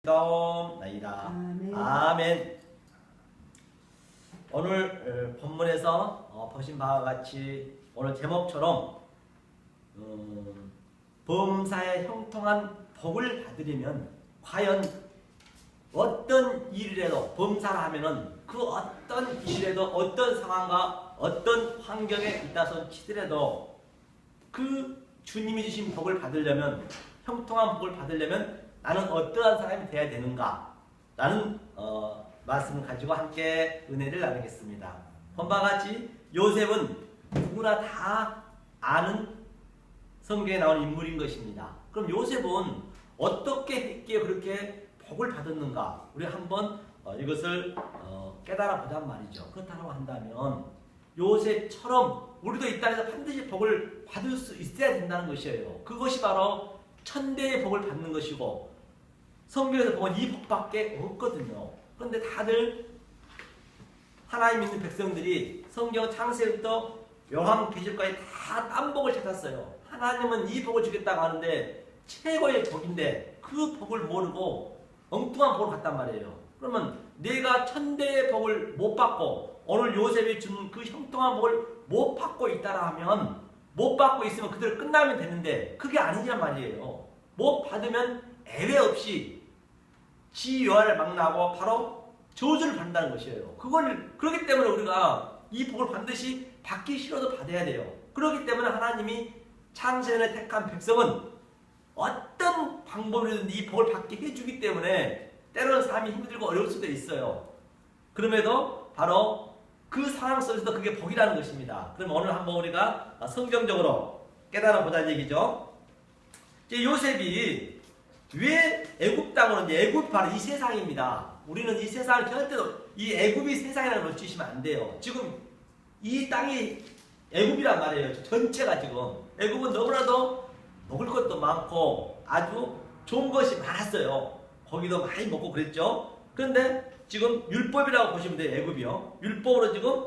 나이다. 아멘. 아멘. 오늘 본문에서 보신 바와 같이 오늘 제목처럼 범사에 형통한 복을 받으려면 과연 어떤 일이라도 범사를 하면은 그 어떤 일이라도 어떤 상황과 어떤 환경에 있다손 치더라도 그 주님이 주신 복을 받으려면 형통한 복을 받으려면 나는 어떠한 사람이 되어야 되는가 라는 말씀을 가지고 함께 은혜를 나누겠습니다. 본바 같이 요셉은 누구나 다 아는 성경에 나오는 인물인 것입니다. 그럼 요셉은 어떻게 했기에 그렇게 복을 받았는가? 우리 한번 이것을 깨달아 보자 말이죠. 그렇다고 한다면 요셉처럼 우리도 이 땅에서 반드시 복을 받을 수 있어야 된다는 것이에요. 그것이 바로 천대의 복을 받는 것이고 성경에서 보면 이 복밖에 없거든요. 그런데 다들 하나님 믿는 백성들이 성경 창세부터 요한계시록까지 다 딴 복을 찾았어요. 하나님은 이 복을 주겠다고 하는데 최고의 복인데 그 복을 모르고 엉뚱한 복을 받단 말이에요. 그러면 내가 천대의 복을 못 받고 오늘 요셉이 준 그 형통한 복을 못 받고 있다라 하면 못 받고 있으면 그대로 끝나면 되는데 그게 아니란 말이에요. 못 받으면 애외 없이 지요한을 망라하고 바로 저주를 받는다는 것이에요. 그렇기 때문에 우리가 이 복을 반드시 받기 싫어도 받아야 돼요. 그렇기 때문에 하나님이 창세전에 택한 백성은 어떤 방법이든 이 복을 받게 해주기 때문에 때로는 삶이 힘들고 어려울 수도 있어요. 그럼에도 바로 그 상황 속에서도 그게 복이라는 것입니다. 그럼 오늘 한번 우리가 성경적으로 깨달아 보자는 얘기죠. 이제 요셉이 왜 애굽 땅으로 오는지, 애굽이 바로 이 세상입니다. 우리는 이 세상을 절대로 이 애굽이 세상이라고 놓치시면 안 돼요. 지금 이 땅이 애굽이란 말이에요. 전체가 지금 애굽은 너무나도 먹을 것도 많고 아주 좋은 것이 많았어요. 고기도 많이 먹고 그랬죠. 그런데 지금 율법이라고 보시면 돼요. 애굽이요. 율법으로 지금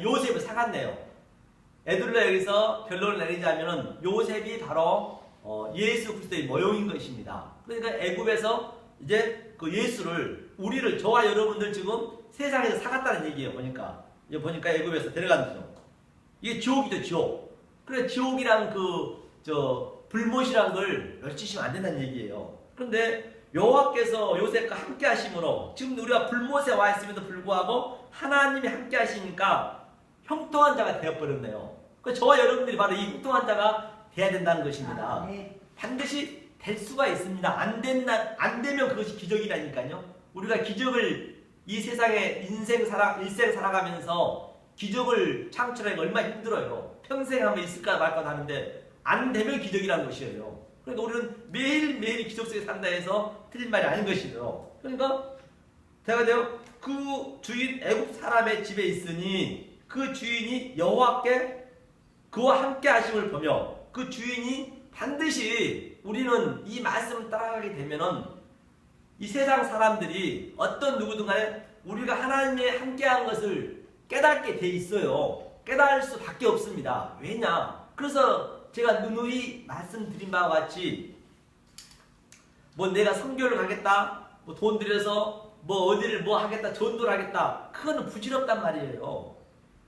요셉을 사갔네요. 애들로 여기서 결론을 내리자면은 요셉이 바로 예수 그리스도의 모형인 것입니다. 그러니까 애굽에서 이제 그 예수를 우리를 저와 여러분들 지금 세상에서 사갔다는 얘기예요. 보니까 애굽에서 데려간 거죠. 이게 지옥이죠, 지옥. 그래 지옥이랑 불못이란 걸 멸치시면 안 된다는 얘기예요. 그런데 여호와께서 요셉과 함께 하심으로 지금 우리가 불못에 와 있음에도 불구하고 하나님이 함께 하시니까 형통한 자가 되어버렸네요. 저와 여러분들이 바로 이 형통한 자가 돼야 된다는 것입니다. 반드시 될 수가 있습니다. 안 되면 그것이 기적이라니까요. 우리가 기적을 이 세상에 일생 살아가면서 기적을 창출하기가 얼마나 힘들어요. 평생 하면 있을까 말까 하는데 안 되면 기적이라는 것이에요. 그러니까 우리는 매일매일 기적 속에 산다 해서 틀린 말이 아닌 것이죠. 그러니까 대가되어 그 주인 애굽 사람의 집에 있으니 그 주인이 여호와께 그와 함께 하심을 보며 그 주인이 반드시 우리는 이 말씀을 따라가게 되면은 이 세상 사람들이 어떤 누구든 간에 우리가 하나님의 함께한 것을 깨닫게 돼 있어요. 깨달을 수밖에 없습니다. 왜냐? 그래서 제가 누누이 말씀드린 바와 같이 뭐 내가 선교를 가겠다, 뭐 돈 들여서 뭐 어디를 뭐 하겠다, 전도를 하겠다, 그거는 부질없단 말이에요.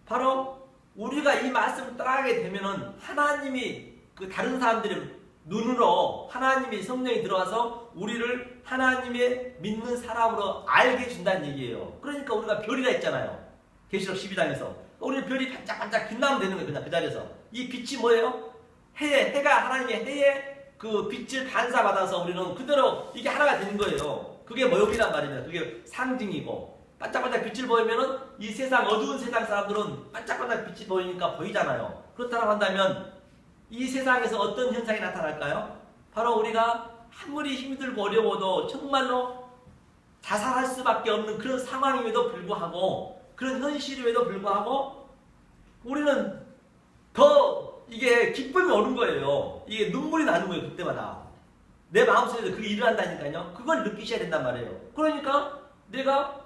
바로 우리가 이 말씀을 따라가게 되면은 하나님이 그 다른 사람들의 눈으로 하나님의 성령이 들어와서 우리를 하나님의 믿는 사람으로 알게 해준다는 얘기예요. 그러니까 우리가 별이라 했잖아요. 계시록 12장에서 우리는 별이 반짝반짝 빛나면 되는 거예요. 그냥 그 자리에서. 이 빛이 뭐예요? 해가 하나님의 해에 그 빛을 반사받아서 우리는 그대로 이게 하나가 되는 거예요. 그게 모형이란 말입니다. 그게 상징이고 반짝반짝 빛을 보이면은 이 세상 어두운 세상 사람들은 반짝반짝 빛이 보이니까 보이잖아요. 그렇다고 한다면 이 세상에서 어떤 현상이 나타날까요? 바로 우리가 아무리 힘들고 어려워도 정말로 자살할 수밖에 없는 그런 상황임에도 불구하고 그런 현실임에도 불구하고 우리는 더 이게 기쁨이 오는 거예요. 이게 눈물이 나는 거예요. 그때마다. 내 마음속에서 그게 일어난다니까요. 그걸 느끼셔야 된단 말이에요. 그러니까 내가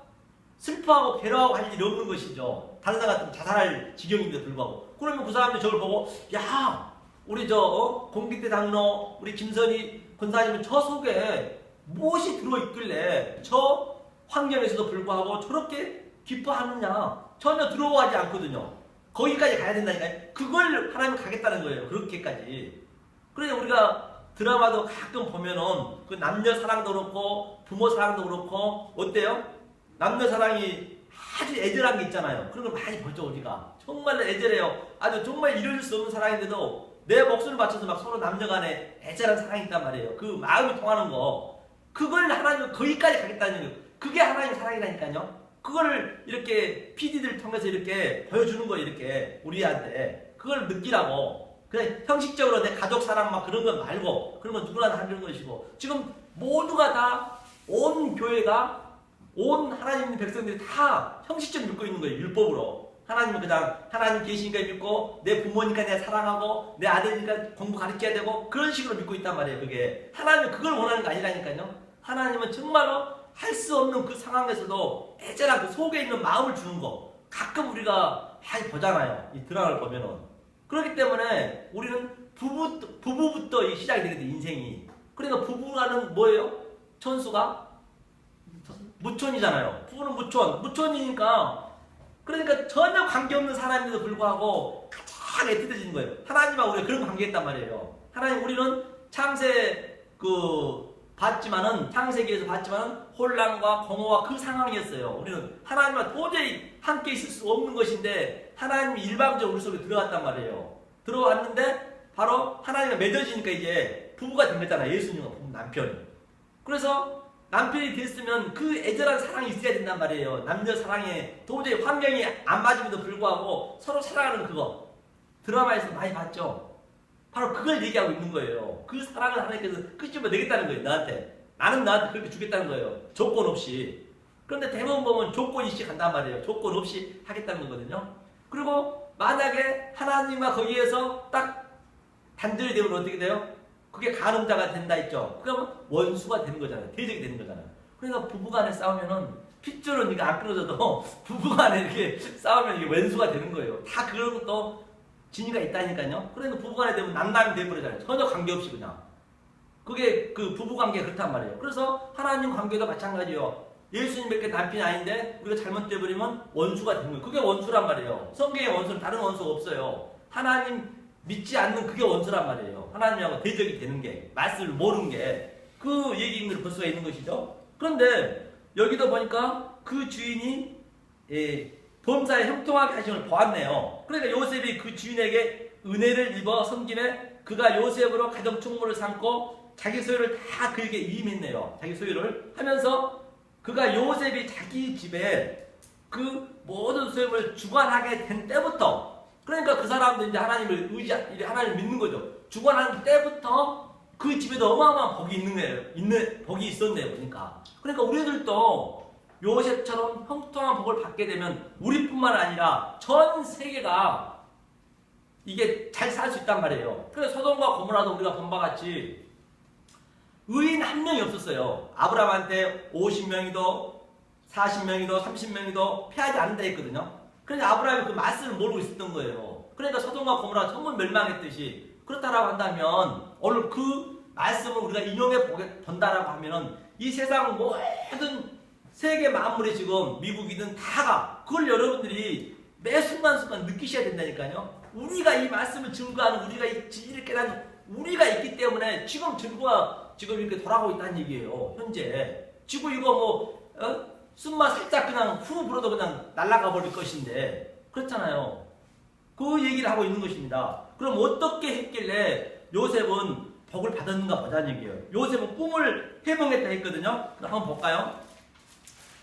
슬퍼하고 괴로워하고 할 일이 없는 것이죠. 다른 사람 같으면 자살할 지경임에도 불구하고. 그러면 그 사람들이 저를 보고 야 우리 공기대 장로 우리 김선희 권사님은 저 속에 무엇이 들어있길래 저 환경에서도 불구하고 저렇게 기뻐하느냐. 전혀 들어오지 않거든요. 거기까지 가야 된다니까요. 그걸 하나님 가겠다는 거예요. 그렇게까지. 그래서 우리가 드라마도 가끔 보면은 그 남녀 사랑도 그렇고 부모 사랑도 그렇고 어때요? 남녀 사랑이 아주 애절한 게 있잖아요. 그런 걸 많이 보죠 우리가. 정말 애절해요. 아주 정말 이룰 수 없는 사랑인데도 내 목숨을 바쳐서 막 서로 남녀 간에 애절한 사랑이 있단 말이에요. 그 마음이 통하는 거. 그걸 하나님은 거기까지 가겠다는 거예요. 그게 하나님의 사랑이라니까요. 그걸 이렇게 PD들 통해서 이렇게 보여주는 거예요. 이렇게 우리한테. 그걸 느끼라고. 그냥 형식적으로 내 가족 사랑 막 그런 건 말고 그런 건 누구나 다 하는 것이고 지금 모두가 다 온 교회가 온 하나님 백성들이 다 형식적으로 믿고 있는 거예요. 율법으로. 하나님은 그냥 하나님 계시니까 믿고 내 부모니까 내가 사랑하고 내 아들이니까 공부 가르쳐야 되고 그런 식으로 믿고 있단 말이에요. 그게 하나님은 그걸 원하는 거 아니라니까요. 하나님은 정말로 할 수 없는 그 상황에서도 애절한 그 속에 있는 마음을 주는 거 가끔 우리가 많이 보잖아요. 이 드라마를 보면은. 그렇기 때문에 우리는 부부부터 시작이 되거든요. 인생이. 그러니까 부부라는 뭐예요? 천수가 무촌이잖아요. 부부는 무촌이니까 그러니까 전혀 관계없는 사람인데도 불구하고 가장 애틋해지는 거예요. 하나님하고 우리가 그런 관계했단 말이에요. 하나님 우리는 창세기에서 봤지만은 혼란과 공허와 그 상황이었어요. 우리는 하나님과 도저히 함께 있을 수 없는 것인데 하나님이 일방적으로 우리 속에 들어갔단 말이에요. 들어왔는데 바로 하나님과 맺어지니까 이제 부부가 된 거잖아요. 예수님과 남편이. 그래서 남편이 됐으면 그 애절한 사랑이 있어야 된단 말이에요. 남녀 사랑에 도저히 환경이 안 맞음에도 불구하고 서로 사랑하는 그거. 드라마에서 많이 봤죠. 바로 그걸 얘기하고 있는 거예요. 그 사랑을 하나님께서 끝집어 내겠다는 거예요. 나는 나한테 그렇게 주겠다는 거예요. 조건 없이. 그런데 대부분 보면 조건 있이 간단 말이에요. 조건 없이 하겠다는 거거든요. 그리고 만약에 하나님과 거기에서 딱 단절이 되면 어떻게 돼요? 그게 간음자가 된다 했죠. 그러면 원수가 되는 거잖아요. 대적이 되는 거잖아요. 그러니까 부부간에 싸우면은 핏줄은 이게 안 끊어져도 부부간에 이렇게 싸우면 이게 원수가 되는 거예요. 다 그런 것도 진위가 있다니까요. 그러니까 부부간에 되면 남남이 돼버리잖아요. 전혀 관계없이 그냥. 그게 그 부부관계가 그렇단 말이에요. 그래서 하나님 관계도 마찬가지예요. 예수님밖에 남편이 아닌데 우리가 잘못돼버리면 원수가 되는 거예요. 그게 원수란 말이에요. 성경의 원수는 다른 원수가 없어요. 하나님 믿지 않는 그게 원수란 말이에요. 하나님하고 대적이 되는 게, 말씀을 모르는 게, 그 얘기인 걸 볼 수가 있는 것이죠. 그런데 여기도 보니까 그 주인이 범사에 형통하게 하심을 보았네요. 그러니까 요셉이 그 주인에게 은혜를 입어 섬김에 그가 요셉으로 가정 충무를 삼고 자기 소유를 다 그에게 위임했네요. 자기 소유를 하면서 그가 요셉이 자기 집에 그 모든 소유를 주관하게 된 때부터 그러니까 그 사람도 이제 하나님을 하나님을 믿는 거죠. 주관하는 때부터 그 집에도 어마어마한 복이 있는 거예요. 복이 있었네요. 그러니까 우리들도 요셉처럼 형통한 복을 받게 되면 우리뿐만 아니라 전 세계가 이게 잘 살 수 있단 말이에요. 그래서 소돔과 고모라도 우리가 본 바와 같이 의인 한 명이 없었어요. 아브라함한테 50명이도 40명이도 30명이도 패하지 않는다 했거든요. 그러니까 아브라함이 그 말씀을 모르고 있었던 거예요. 그러니까 소돔과 고모라 전부 멸망했듯이 그렇다라고 한다면 오늘 그 말씀을 우리가 인용해 본다라고 하면은 이 세상 모든 세계 만물이 지금 미국이든 다가 그걸 여러분들이 매 순간순간 느끼셔야 된다니까요. 우리가 이 말씀을 증거하는 우리가 이 진리를 깨닫는 우리가 있기 때문에 지금 지구가 지금 이렇게 돌아가고 있다는 얘기예요. 현재 지구 이거 숨만 살짝 그냥 후 불어도 그냥 날아가 버릴 것인데 그렇잖아요. 그 얘기를 하고 있는 것입니다. 그럼 어떻게 했길래 요셉은 복을 받았는가 보자는 얘기예요. 요셉은 꿈을 해몽했다 했거든요. 한번 볼까요?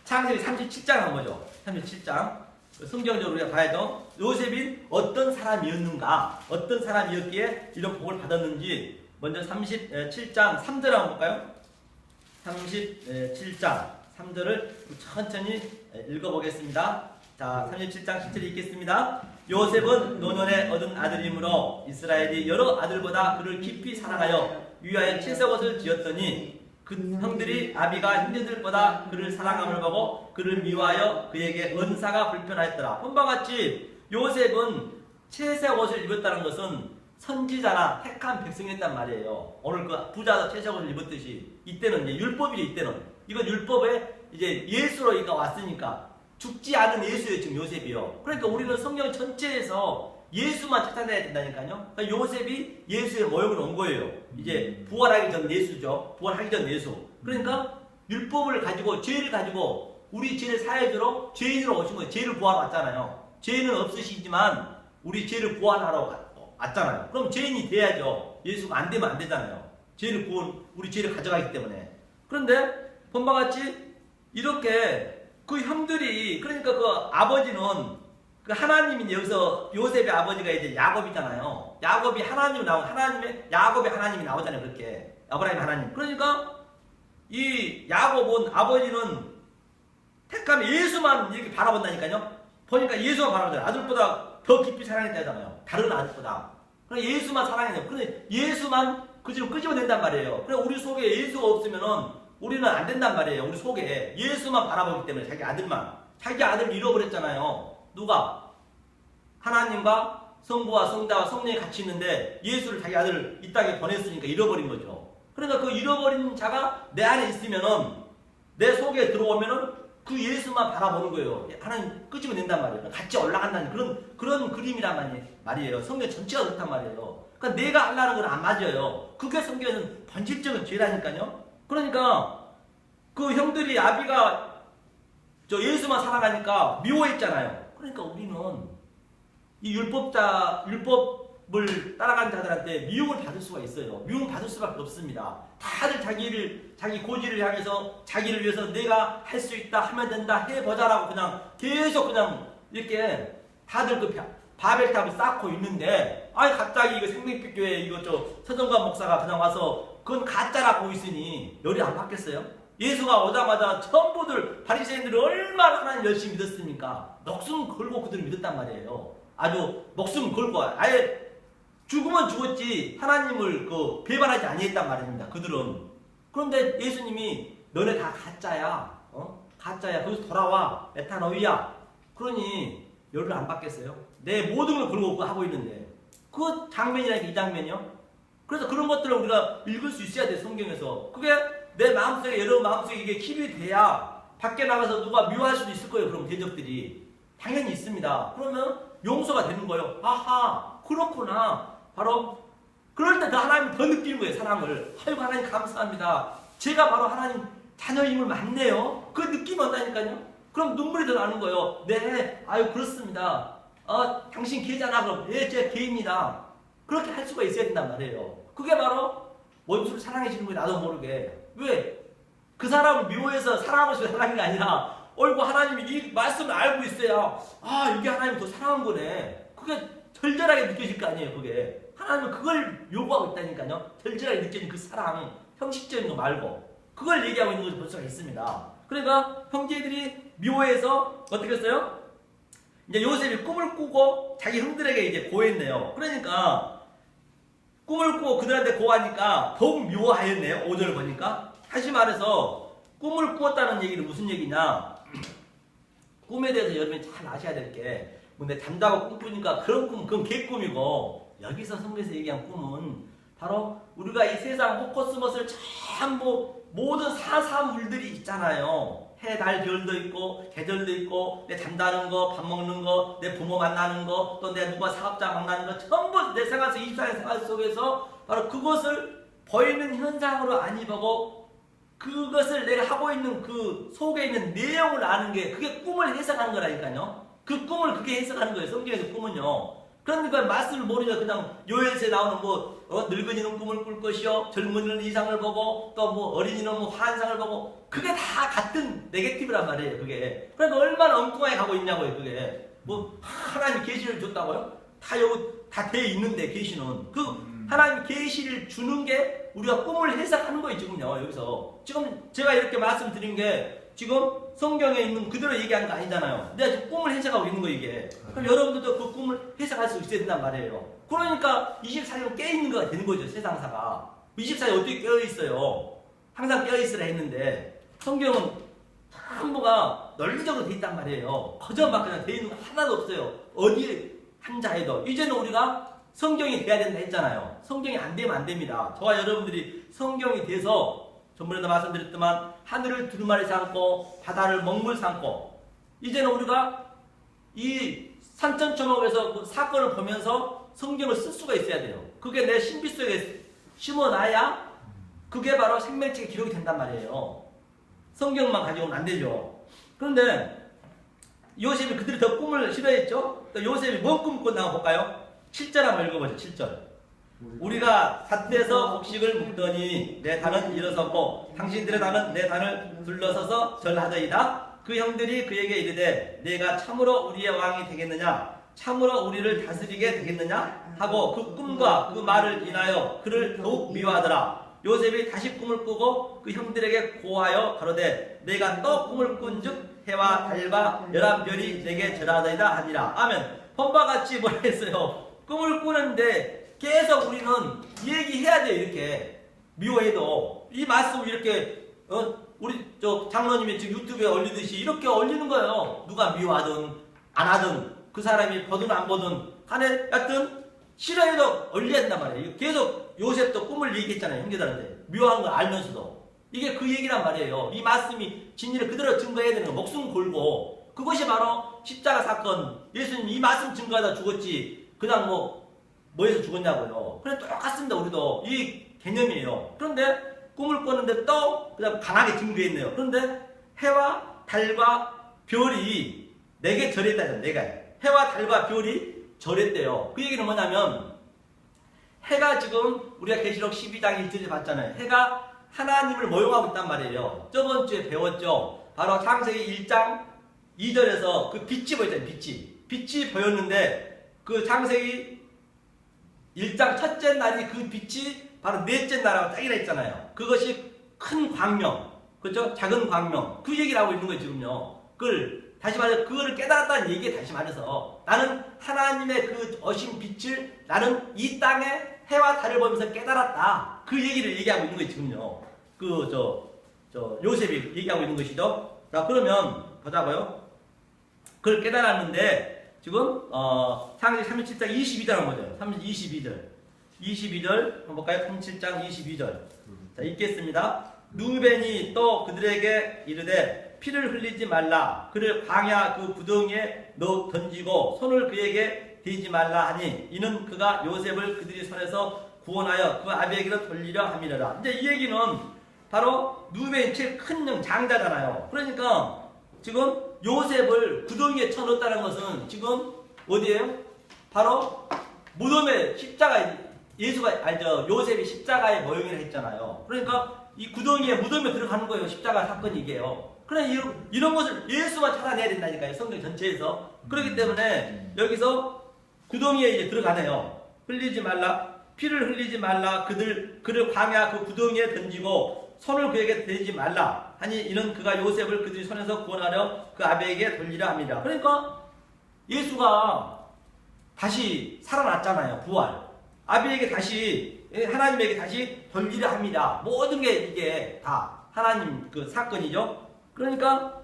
창세기 37장 한 거죠. 37장. 성경적으로 우리가 봐야죠. 요셉이 어떤 사람이었는가, 어떤 사람이었기에 이런 복을 받았는지 먼저 37장 3절 한번 볼까요? 37장 3절을 천천히 읽어보겠습니다. 자, 37장 10절 읽겠습니다. 요셉은 노년에 얻은 아들이므로 이스라엘이 여러 아들보다 그를 깊이 사랑하여 위하여 채색옷을 지었더니 그 형들이 아비가 형제들보다 그를 사랑함을 보고 그를 미워하여 그에게 은사가 불편하였더라. 본바같이 요셉은 채색옷을 입었다는 것은 선지자나 택한 백성이었단 말이에요. 오늘 그 부자 채색옷을 입었듯이 이때는 이제 율법이죠. 이때는 이건 율법에 이제 예수로 이가 왔으니까 죽지 않은 예수예요. 지금 요셉이요. 그러니까 우리는 성경 전체에서 예수만 찾아내야 된다니까요. 그러니까 요셉이 예수의 모형으로 온 거예요. 이제 부활하기 전 예수죠. 부활하기 전 예수. 그러니까 율법을 가지고 죄를 가지고 우리 죄를 사해주러 죄인으로 오신 거예요. 죄를 구하러 왔잖아요. 죄는 없으시지만 우리 죄를 구하러 왔잖아요. 그럼 죄인이 돼야죠. 예수가 안 되면 안 되잖아요. 죄를 구원, 우리 죄를 가져가기 때문에. 그런데 본바 같이 이렇게 그 형들이, 그러니까 그 아버지는 그 하나님이, 여기서 요셉의 아버지가 이제 야곱이잖아요. 야곱이 하나님 나오, 하나님의 야곱의 하나님이 나오잖아요. 그렇게 아브라함 하나님. 그러니까 이 야곱은 아버지는 택하면 예수만 이렇게 바라본다니까요. 보니까 예수만 바라보잖아요. 아들보다 더 깊이 사랑했다잖아요. 다른 아들보다. 그러니까 예수만 사랑해요. 근데 예수만 끄집어낸단 말이에요. 그래 우리 속에 예수가 없으면은 우리는 안 된단 말이에요. 우리 속에 예수만 바라보기 때문에 자기 아들만. 자기 아들을 잃어버렸잖아요. 누가? 하나님과 성부와 성자와 성령이 같이 있는데 예수를 자기 아들을 이 땅에 보냈으니까 잃어버린 거죠. 그러니까 그 잃어버린 자가 내 안에 있으면은, 내 속에 들어오면은 그 예수만 바라보는 거예요. 하나님 끄집어낸단 말이에요. 같이 올라간다는 그런 그림이란 말이에요. 성경 전체가 그렇단 말이에요. 그러니까 내가 하려는 건 안 맞아요. 그게 성경에서는 본질적인 죄라니까요. 그러니까 그 형들이 아비가 저 예수만 살아가니까 미워했잖아요. 그러니까 우리는 이 율법을 따라간 자들한테 미움을 받을 수가 있어요. 미움을 받을 수밖에 없습니다. 다들 자기 고지를 향해서 자기를 위해서 내가 할 수 있다, 하면 된다, 해보자라고 그냥 계속 그냥 이렇게 다들 그 바벨탑을 쌓고 있는데, 아니 갑자기 이거 생명빛교회 이거 저 서정관 목사가 그냥 와서 그건 가짜라고 있으니 열이 안 받겠어요? 예수가 오자마자 전부들 바리새인들이 얼마나 하나님 열심히 믿었습니까? 목숨 걸고 그들을 믿었단 말이에요. 아주 목숨 걸고 아예 죽으면 죽었지 하나님을 그 배반하지 아니했단 말입니다. 그들은. 그런데 예수님이 너네 다 가짜야. 가짜야. 거기서 돌아와. 메타노이야. 그러니 열을 안 받겠어요? 내 모든 걸 걸고 그거 하고 있는데. 그 장면이라니까 이 장면이요. 그래서 그런 것들을 우리가 읽을 수 있어야 돼. 성경에서. 그게 내 마음속에, 여러분 마음속에 이게 킵이 돼야 밖에 나가서 누가 미워할 수도 있을 거예요. 그런 대적들이. 당연히 있습니다. 그러면 용서가 되는 거예요. 아하, 그렇구나. 바로 그럴 때 더 하나님이 더 느끼는 거예요. 사랑을. 아이고 하나님 감사합니다. 제가 바로 하나님 자녀임을 맞네요. 그 느낌이 온다니까요. 그럼 눈물이 더 나는 거예요. 네, 아유 그렇습니다. 당신 개잖아. 그럼 예, 제가 개입니다. 그렇게 할 수가 있어야 된단 말이에요. 그게 바로 원수를 사랑해 주는 거예요. 나도 모르게. 왜? 그 사람을 미워해서 사랑하고 싶어서 사랑한 게 아니라 얼굴 하나님이 이 말씀을 알고 있어야 이게 하나님이 더 사랑한 거네. 그게 절절하게 느껴질 거 아니에요. 그게 하나님은 그걸 요구하고 있다니까요. 절절하게 느껴진 그 사랑, 형식적인 거 말고 그걸 얘기하고 있는 것을 볼 수가 있습니다. 그러니까 형제들이 미워해서 어떻게 했어요? 이제 요셉이 꿈을 꾸고 자기 형들에게 이제 고했네요. 그러니까 꿈을 꾸고 그들한테 고하니까 더욱 미워하였네요. 5절을 보니까. 다시 말해서 꿈을 꾸었다는 얘기는 무슨 얘기냐? 꿈에 대해서 여러분이 잘 아셔야 될 게, 근데 잠자고 꿈 꾸니까 그런 꿈은 그건 개꿈이고, 여기서 성경에서 얘기한 꿈은 바로 우리가 이 세상 호코스모스를 전부 모든 사사물들이 있잖아요. 해, 달, 별도 있고 계절도 있고 내 잠자는 거, 밥 먹는 거, 내 부모 만나는 거, 또 내 누가 사업자 만나는 거, 전부 내 생활 속 24년 생활 속에서 바로 그것을 보이는 현상으로 안 입어고 그것을 내가 하고 있는 그 속에 있는 내용을 아는 게 그게 꿈을 해석하는 거라니까요. 그 꿈을 그렇게 해석하는 거예요. 성경에서 꿈은요. 그러니까 말씀을 모르니까 그냥 요엘서에 나오는 늙은이는 꿈을 꿀 것이요, 젊은이는 이상을 보고, 또 어린이는 환상을 보고, 그게 다 같은 네게티브란 말이에요. 그게. 그러니까 얼마나 엉뚱하게 가고 있냐고요. 그게. 하나님이 계시를 줬다고요? 다 돼 있는데 계시는 그 하나님이 계시를 주는 게 우리가 꿈을 해석하는 거예요. 지금요. 여기서 지금 제가 이렇게 말씀드린 게 지금 성경에 있는 그대로 얘기하는 거 아니잖아요. 내가 지금 꿈을 해석하고 있는 거 이게. 그럼 여러분들도 그 꿈을 해석할 수 있어야 된단 말이에요. 그러니까 24시간 깨있는 거가 되는 거죠. 세상사가. 24시간 어떻게 깨어있어요? 항상 깨어있으라 했는데 성경은 전부가 논리적으로 돼 있단 말이에요. 거저 막 그냥 돼 있는 거 하나도 없어요. 어디 한 자에도. 이제는 우리가 성경이 돼야 된다 했잖아요. 성경이 안 되면 안 됩니다. 저와 여러분들이 성경이 돼서 전번에도 말씀드렸지만 하늘을 두루마리 삼고 바다를 먹물 삼고 이제는 우리가 이 산천초목에서 그 사건을 보면서 성경을 쓸 수가 있어야 돼요. 그게 내 신비 속에 심어놔야 그게 바로 생명책에 기록이 된단 말이에요. 성경만 가지고는 안 되죠. 그런데 요셉이 그들이 더 꿈을 싫어했죠. 요셉이 뭔 꿈을 꿨나 볼까요? 7절 한번 읽어보죠. 7절. 우리가 삿대에서 곡식을 묶더니 내 단은 일어섰고 당신들의 단은 내 단을 둘러서서 절하더이다. 그 형들이 그에게 이르되 내가 참으로 우리의 왕이 되겠느냐 참으로 우리를 다스리게 되겠느냐 하고 그 꿈과 그 말을 인하여 그를 더욱 미워하더라. 요셉이 다시 꿈을 꾸고 그 형들에게 고하여 가로되 내가 또 꿈을 꾼즉 해와 달과 11별이 내게 절하더이다 하니라. 아멘. 본바 같이 뭐라 했어요? 꿈을 꾸는데 계속 우리는 얘기해야 돼요. 이렇게 미워해도 이 말씀 이렇게 우리 저 장로님이 지금 유튜브에 올리듯이 이렇게 올리는 거예요. 누가 미워하든 안 하든 그 사람이 보든 안 보든 간에 하여튼 싫어해도 올려야 된단 말이에요. 계속 요셉도 꿈을 얘기했잖아요. 형제들한테 미워하는 걸 알면서도 이게 그 얘기란 말이에요. 이 말씀이 진리를 그대로 증거해야 되는 거 목숨 걸고 그것이 바로 십자가 사건. 예수님 이 말씀 증거하다 죽었지 그냥 뭐해서 죽었냐고요. 그래 똑같습니다. 우리도 이 개념이에요. 그런데 꿈을 꿨는데 또 그냥 강하게 증거했네요. 그런데 해와 달과 별이 내게 절했다잖아요. 내가 해와 달과 별이 절했대요. 그 얘기는 뭐냐면 해가 지금 우리가 계시록 12장 1절에 봤잖아요. 해가 하나님을 모욕하고 있단 말이에요. 저번 주에 배웠죠. 바로 창세기 1장 2절에서 그 빛이 보였잖아요. 빛이 보였는데 그 창세기 1장 첫째 날이 그 빛이 바로 넷째 날하고 딱이라 했잖아요. 그것이 큰 광명, 그렇죠? 작은 광명. 그 얘기를 하고 있는 거예요, 지금요. 그걸 다시 말해서 그거를 깨달았다는 얘기에 다시 말해서 나는 하나님의 그 어신 빛을 나는 이 땅에 해와 달을 보면서 깨달았다. 그 얘기를 얘기하고 있는 거예요, 지금요. 요셉이 얘기하고 있는 것이죠. 자, 그러면 보자고요. 그걸 깨달았는데 지금 창세기 37장 22절 한번 보죠. 22절 한번 볼까요? 37장 22절. 자, 읽겠습니다. 누벤이 또 그들에게 이르되 피를 흘리지 말라. 그를 광야 그 구덩이에 넣어 던지고 손을 그에게 대지 말라 하니 이는 그가 요셉을 그들이 손에서 구원하여 그 아비에게로 돌리려 함이라. 이제 이 얘기는 바로 누벤이 제일 큰 형 장자잖아요. 그러니까 지금 요셉을 구덩이에 쳐넣었다는 것은 지금 어디예요? 바로 무덤에 십자가 요셉이 십자가에 모형이라 했잖아요. 그러니까 이 구덩이에 무덤에 들어가는 거예요. 십자가 사건이 이게요. 그래 이런 것을 예수만 찾아내야 된다니까요. 성경 전체에서. 그렇기 때문에 여기서 구덩이에 이제 들어가네요. 흘리지 말라. 피를 흘리지 말라. 그를 광야 그 구덩이에 던지고 손을 그에게 대지 말라. 하니 이는 그가 요셉을 그들이 손에서 구원하려 그 아비에게 돌리려 함이라. 그러니까 예수가 다시 살아났잖아요. 부활. 아비에게 다시 하나님에게 다시 돌리려 합니다. 모든 게 이게 다 하나님 그 사건이죠. 그러니까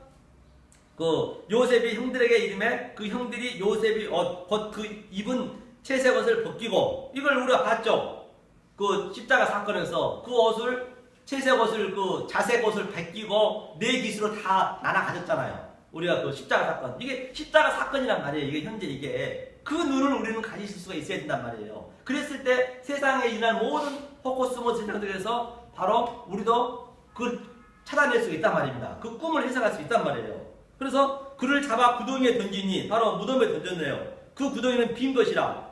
그 요셉이 형들에게 이름에 그 형들이 요셉이 곧 그 입은 채색 옷을 벗기고 이걸 우리가 봤죠. 그 십자가 사건에서 그 옷을 채색 옷을 그 자색 옷을 벗기고 네 깃으로 다 나눠 가졌잖아요. 우리가 그 십자가 사건. 이게 십자가 사건이란 말이에요. 이게 현재 이게 그 눈을 우리는 가질 수가 있어야 된단 말이에요. 그랬을 때 세상에 일어난 모든 호코스모스 세상들에서 바로 우리도 그 찾아낼 수 있단 말입니다. 그 꿈을 해석할 수 있단 말이에요. 그래서 그를 잡아 구덩이에 던지니 바로 무덤에 던졌네요. 그 구덩이는 빈 것이라.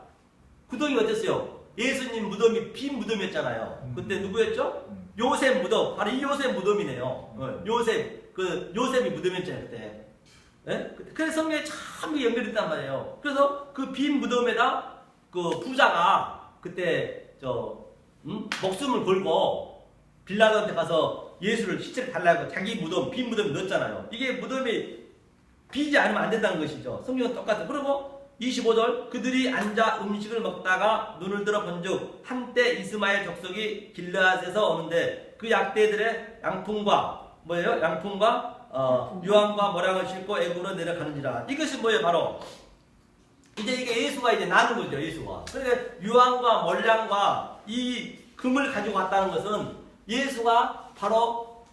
구덩이가 어땠어요? 예수님 무덤이 빈 무덤이었잖아요. 그때 누구였죠? 요셉 무덤. 바로 이 요셉 무덤이네요. 요셉이 무덤이었잖아요. 그때. 네? 그래서 성경에 참 연결됐단 말이에요. 그래서 그 빈 무덤에다 그 부자가 그때 목숨을 걸고 빌라도한테 가서 예수를 시체를 달라고 자기 무덤, 빈 무덤에 넣었잖아요. 이게 무덤이 비지 않으면 안 된다는 것이죠. 성경은 똑같아요. 그리고 25절 그들이 앉아 음식을 먹다가 눈을 들어 본즉 한때 이스마엘 족속이 길르앗에서 오는데 그 약대들의 양품과 유황과 모량을 싣고 애굽으로 내려가는지라. 이것이 뭐예요? 바로 이제 이게 예수가 이제 나는 거죠, 예수가. 그러니까 유황과 몰량과 이 금을 가지고 왔다는 것은 예수가 바로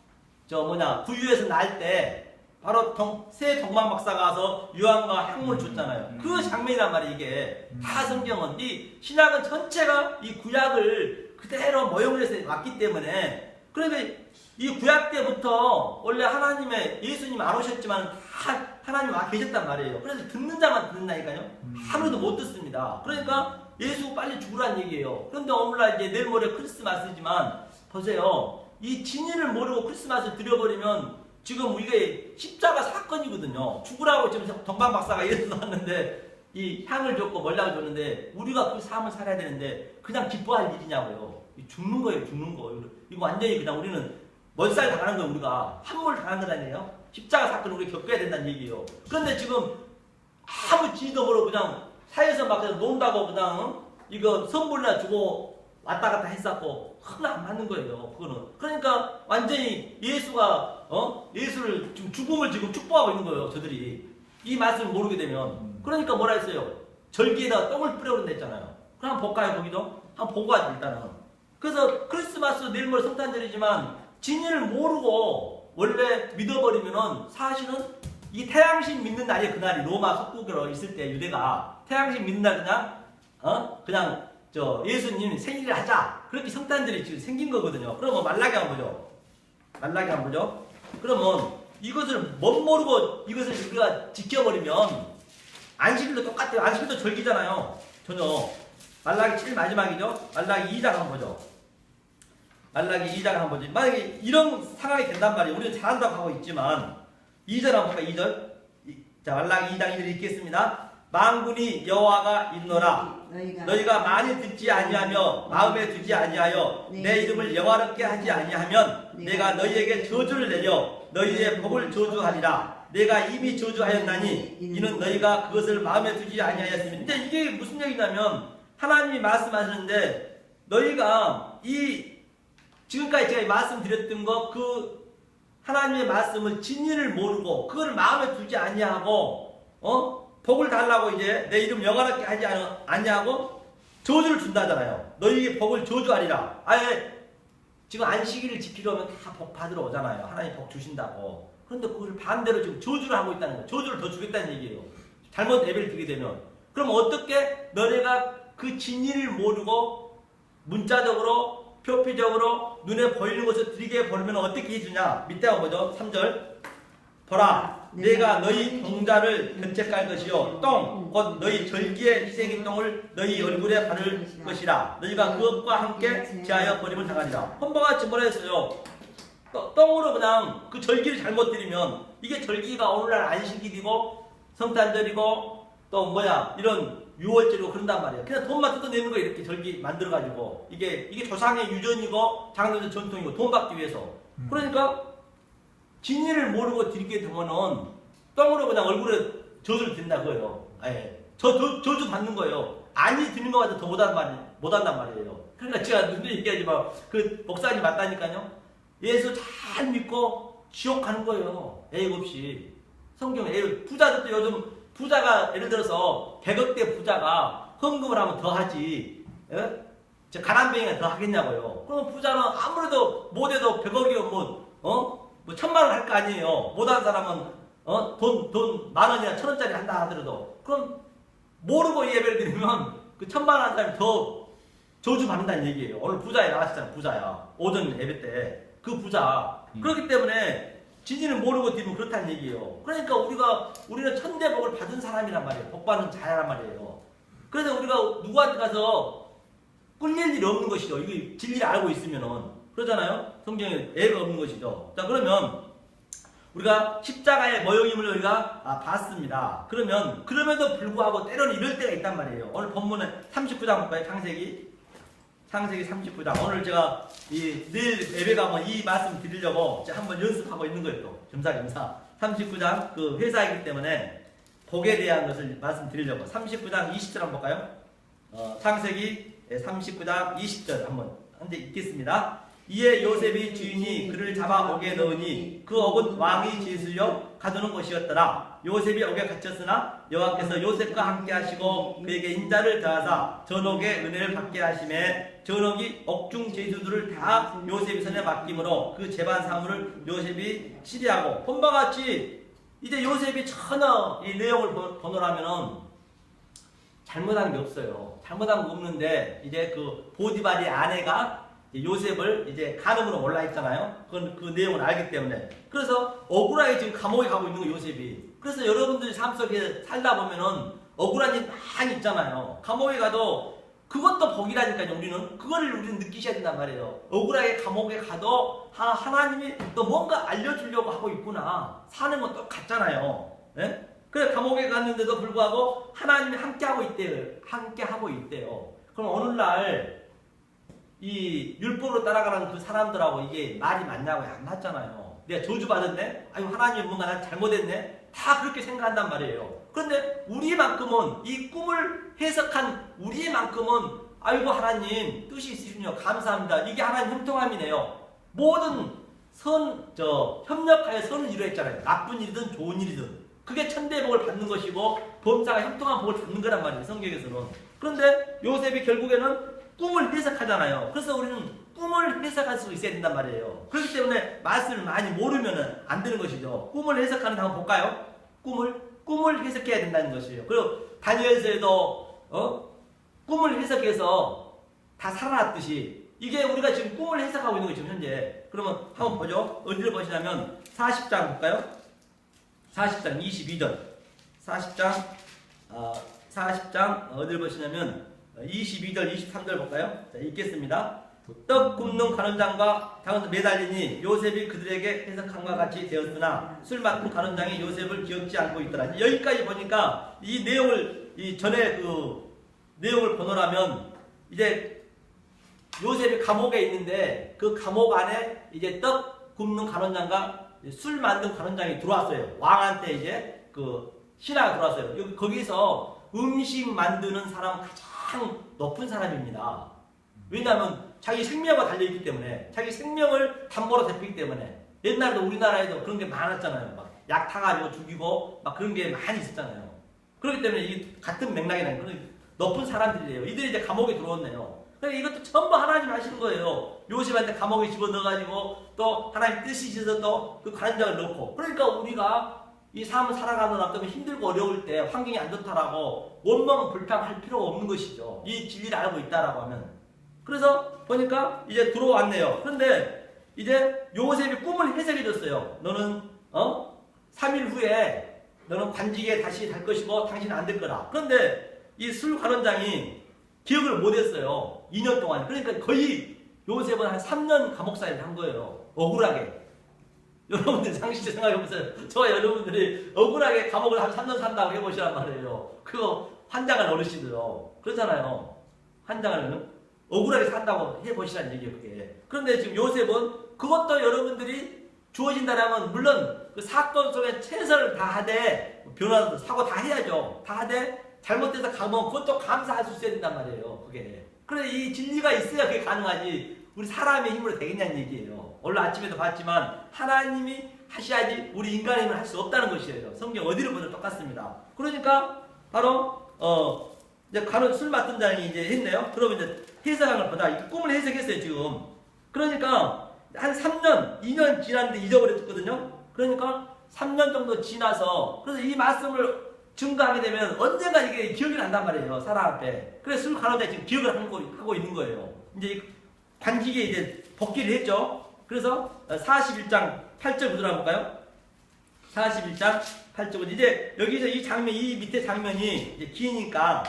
구유에서 날 때 바로 새 동방 박사가 와서 유황과 향물 줬잖아요. 그 장면이란 말이에요, 이게. 다 성경은. 이 신약은 전체가 이 구약을 그대로 모형을 해서 왔기 때문에 그러니까 이 구약 때부터 원래 하나님의 예수님 안 오셨지만 다 하나님 와 계셨단 말이에요. 그래서 듣는 자만 듣는다니까요. 아무도 못 듣습니다. 그러니까 예수 빨리 죽으란 얘기예요. 그런데 오늘날 이제 내일 모레 크리스마스지만 보세요. 이 진리를 모르고 크리스마스를 드려버리면 지금 이게 십자가 사건이거든요. 죽으라고 지금 동방 박사가 예수 왔는데 이 향을 줬고 몰락을 줬는데 우리가 그 삶을 살아야 되는데 그냥 기뻐할 일이냐고요. 죽는 거예요, 죽는 거. 이거 완전히 그냥 우리는 멀살 당하는 거예요, 우리가. 함몰 당하는 거 아니에요? 십자가 사건을 우리가 겪어야 된다는 얘기예요. 그런데 지금 아무 지도 모르고 그냥 사회에서 막 그냥 논다고 그냥 이거 선물이나 주고 왔다 갔다 했었고 그건 안 맞는 거예요, 그거는. 그러니까 완전히 예수가 예수를 지금 죽음을 지금 축복하고 있는 거예요, 저들이. 이 말씀을 모르게 되면. 그러니까 뭐라 했어요? 절기에다가 똥을 뿌려버린다 했잖아요. 그럼 한번 볼까요, 거기도? 한번 보고 하죠, 일단은. 그래서 크리스마스 내일 모레 성탄절이지만 진리를 모르고 원래 믿어버리면은 사실은 이 태양신 믿는 날이 그날이 로마 속국으로 있을 때 유대가 태양신 믿는 날 그냥 예수님 생일을 하자 그렇게 성탄절이 지금 생긴 거거든요. 그러면 말라기 한번 보죠. 말라기 한번 보죠. 그러면 이것을 못 모르고 이것을 우리가 지켜버리면 안식일도 똑같아요. 안식일도 절기잖아요. 전혀. 말라기 7 마지막이죠. 말라기 2장 한번 보죠. 말라기 2장 한번 보지. 만약에 이런 상황이 된단 말이에요. 우리는 잘한다고 하고 있지만 2절 한번 볼까요? 2절. 자, 말라기 2장 1절 읽겠습니다. 만군이 여호와가 있노라. 너희가 많이 듣지 아니하며 마음에 두지 아니하여 내 이름을 영화롭게 하지 아니하면 내가 너희에게 저주를 내려 너희의 복을 저주하리라. 내가 이미 저주하였나니 이는 너희가 그것을 마음에 두지 아니하였으니. 근데 이게 무슨 얘기냐면 하나님이 말씀하시는데 너희가 지금까지 제가 말씀드렸던 거 그 하나님의 말씀을 진리를 모르고 그걸 마음에 두지 아니하고 복을 달라고 이제 내 이름 영화롭게 하지 아니하고 저주를 준다잖아요. 너희에게 복을 저주하리라. 아예 지금 안식일을 지키려면 다 복 받으러 오잖아요. 하나님 복 주신다고. 그런데 그걸 반대로 지금 저주를 하고 있다는 거예요. 저주를 더 주겠다는 얘기예요. 잘못 예배를 드리게 되면. 그럼 어떻게 너네가 그 진리를 모르고 문자적으로 표피적으로 눈에 보이는 것을 드리게 버리면 어떻게 해주냐? 밑에 한번 보죠. 3절. 보라, 내가 너희 동자를 견책할 것이요 똥, 곧 너희 절기의 희생인 똥을 너희 얼굴에 바를 것이라. 너희가 그것과 함께 제하여 버림을 당하리라. 헌바같이 뭐라 했어요? 똥으로 그냥 그 절기를 잘못 드리면 이게 절기가 오늘날 안식일이고 성탄절이고 또 이런 6월절이고 그런단 말이에요. 그냥 돈만 뜯어내는 거예요. 이렇게 절기 만들어가지고. 이게 조상의 유전이고 장로들 전통이고 돈 받기 위해서. 그러니까 진리를 모르고 드리게 되면은 똥으로 그냥 얼굴에 저주를 드린다 그거예요. 예. 저주 받는 거예요. 아니 드는 것보다 더 못한단 말이에요. 그러니까 제가 눈에 얘기하지만 그 목사님 맞다니까요. 예수 잘 믿고 지옥 가는 거예요. 애입 없이. 성경에 부자들도 요즘 부자가 예를 들어서 100억대 부자가 헌금을 하면 더 하지. 예? 가난뱅이가 더 하겠냐고요. 그럼 부자는 아무래도 못해도 100억이면 뭐 1000만 원 할 거 아니에요. 못한 사람은 돈 10,000원이나 1,000원짜리 한다 하더라도. 그럼 모르고 예배를 드리면 그 1000만 원 한 사람이 더 저주 받는다는 얘기예요. 오늘 부자에 나왔잖아요. 부자야. 오전 예배 때. 그 부자. 그렇기 때문에 진리를 모르고 드리면 그렇다는 얘기예요. 그러니까 우리는 천대복을 받은 사람이란 말이에요. 복 받는 자야란 말이에요. 그래서 우리가 누구한테 가서 꿀릴 일이 없는 것이죠. 이게 진리를 알고 있으면은. 그러잖아요. 성경에 애가 없는 것이죠. 자, 그러면 우리가 십자가의 모형임을 우리가 봤습니다. 그럼에도 불구하고 때로는 이럴 때가 있단 말이에요. 오늘 본문은 39장 볼까요? 창세기 39장. 오늘 제가 내일 예배 가면 이 말씀 드리려고 한번 연습하고 있는 거예요. 또 겸사겸사. 39장 그 회사이기 때문에 복에 대한 것을 말씀드리려고. 39장 20절 한번 볼까요? 창세기 39장 20절 한번 읽겠습니다. 이에 요셉의 주인이 그를 잡아 옥에 넣으니 그 옥은 왕이 지으려 가두는 곳이었더라. 요셉이 옥에 갇혔으나 여호와께서 요셉과 함께 하시고 그에게 인자를 더하사 전옥의 은혜를 받게 하심에 전옥이 옥중 제수들을 다 요셉의 손에 맡김으로 그 재반 사물을 요셉이 치리하고 본바 같이 이제 요셉이 전혀 이 내용을 보노라면은 잘못한 게 없어요. 잘못한 거 없는데 이제 그 보디발의 아내가 요셉을 이제 간음으로 올라 있잖아요. 그 내용을 알기 때문에. 그래서 억울하게 지금 감옥에 가고 있는 거 요셉이. 그래서 여러분들이 삶 속에 살다 보면은 억울한 일 많이 있잖아요. 감옥에 가도 그것도 복이라니까요. 우리는 느끼셔야 된단 말이에요. 억울하게 감옥에 가도 하나님이 또 뭔가 알려주려고 하고 있구나. 사는 건 똑같잖아요. 예? 그래 감옥에 갔는데도 불구하고 하나님이 함께 하고 있대요. 함께 하고 있대요. 그럼 어느 날 이 율법으로 따라가는 그 사람들하고 이게 말이 맞냐고요? 안 맞잖아요. 내가 저주받았네? 아유 하나님 뭔가 난 잘못했네? 다 그렇게 생각한단 말이에요. 그런데 우리만큼은 이 꿈을 해석한 우리만큼은 아이고 하나님 뜻이 있으시군요. 감사합니다. 이게 하나님 형통함이네요. 모든 협력하여 선을 이루었잖아요. 나쁜 일이든 좋은 일이든. 그게 천대의 복을 받는 것이고 범사가 형통한 복을 받는 거란 말이에요. 성경에서는. 그런데 요셉이 결국에는 꿈을 해석하잖아요. 그래서 우리는 꿈을 해석할 수 있어야 된단 말이에요. 그렇기 때문에 말씀을 많이 모르면 안 되는 것이죠. 꿈을 해석하는 거 한번 볼까요? 꿈을 해석해야 된다는 것이에요. 그리고 다니엘서에도 꿈을 해석해서 다 살아났듯이 이게 우리가 지금 꿈을 해석하고 있는 거죠. 현재. 그러면 한번 보죠. 어디를 보시냐면 40장 볼까요? 40장 22절 40장 어디를 보시냐면 22절 23절 볼까요? 자, 읽겠습니다. 떡 굽는 가늠장과 장은 매달리니 요셉이 그들에게 해석함과 같이 되었으나 술 맡은 가늠장이 요셉을 기억지 않고 있더라. 여기까지 보니까 이 내용을 이 전에 그 내용을 보노라면 이제 요셉이 감옥에 있는데 그 감옥 안에 이제 떡 굽는 가늠장과 술 만든 가늠장이 들어왔어요. 왕한테 이제 그 신하가 들어왔어요. 여기 거기서 음식 만드는 사람 가장 높은 사람입니다. 왜냐하면 자기 생명과 달려있기 때문에 자기 생명을 담보로 대피기 때문에 옛날에도 우리나라에도 그런 게 많았잖아요. 막 약 타가지고 죽이고 막 그런 게 많이 있었잖아요. 그렇기 때문에 이게 같은 맥락이나 그런 높은 사람들이에요. 이들이 이제 감옥에 들어왔네요. 그러니까 이것도 전부 하나님이 하시는 거예요. 요셉한테 감옥에 집어넣어가지고 또 하나님 뜻이 있어서 또 그 가늠장을 넣고 그러니까 우리가 이 삶을 살아가는 어떤 힘들고 어려울 때 환경이 안 좋다라고 원망 불평할 필요가 없는 것이죠. 이 진리를 알고 있다라고 하면. 그래서 보니까 이제 들어왔네요. 그런데 이제 요셉이 꿈을 해석해 줬어요. 너는 3일 후에 너는 관직에 다시 갈 것이고 당신은 안 될 거라. 그런데 이 술 관원장이 기억을 못 했어요. 2년 동안. 그러니까 거의 요셉은 한 3년 감옥살이를 한 거예요. 억울하게. 여러분들 상식적으로 생각해보세요. 저와 여러분들이 억울하게 감옥을 한 3년 산다고 해보시란 말이에요. 그거 환장한 어르신들요. 그렇잖아요. 환장을 억울하게 산다고 해보시란 얘기예요. 그게. 그런데 지금 요셉은 그것도 여러분들이 주어진다라면 물론 그 사건 속에 최선을 다하되 변화도 사고 다 해야죠. 다 하되 잘못돼서 가면 그것도 감사할 수 있어야 된단 말이에요. 그게. 그래 이 진리가 있어야 그게 가능하지. 우리 사람의 힘으로 되겠냐는 얘기예요. 오늘 아침에도 봤지만 하나님이 하셔야지 우리 인간의 힘을 할 수 없다는 것이에요. 성경 어디를 보든 똑같습니다. 그러니까 바로 이제 술 맡은 자이 이제 했네요. 그러면 이제 해석한 걸 보다 이 꿈을 해석했어요 지금. 그러니까 한 3년, 2년 지났는데 잊어버렸거든요. 그러니까 3년 정도 지나서 그래서 이 말씀을 증거하게 되면 언젠가 이게 기억이 난단 말이에요. 사람 앞에. 그래서 술 가는데 지금 기억을 하고 있는 거예요. 이제 관직에 이제 복귀를 했죠. 그래서 41장 8절 구절 한번 볼까요? 41장 8절 이제 여기서 이 장면, 이 밑에 장면이 이제 기니까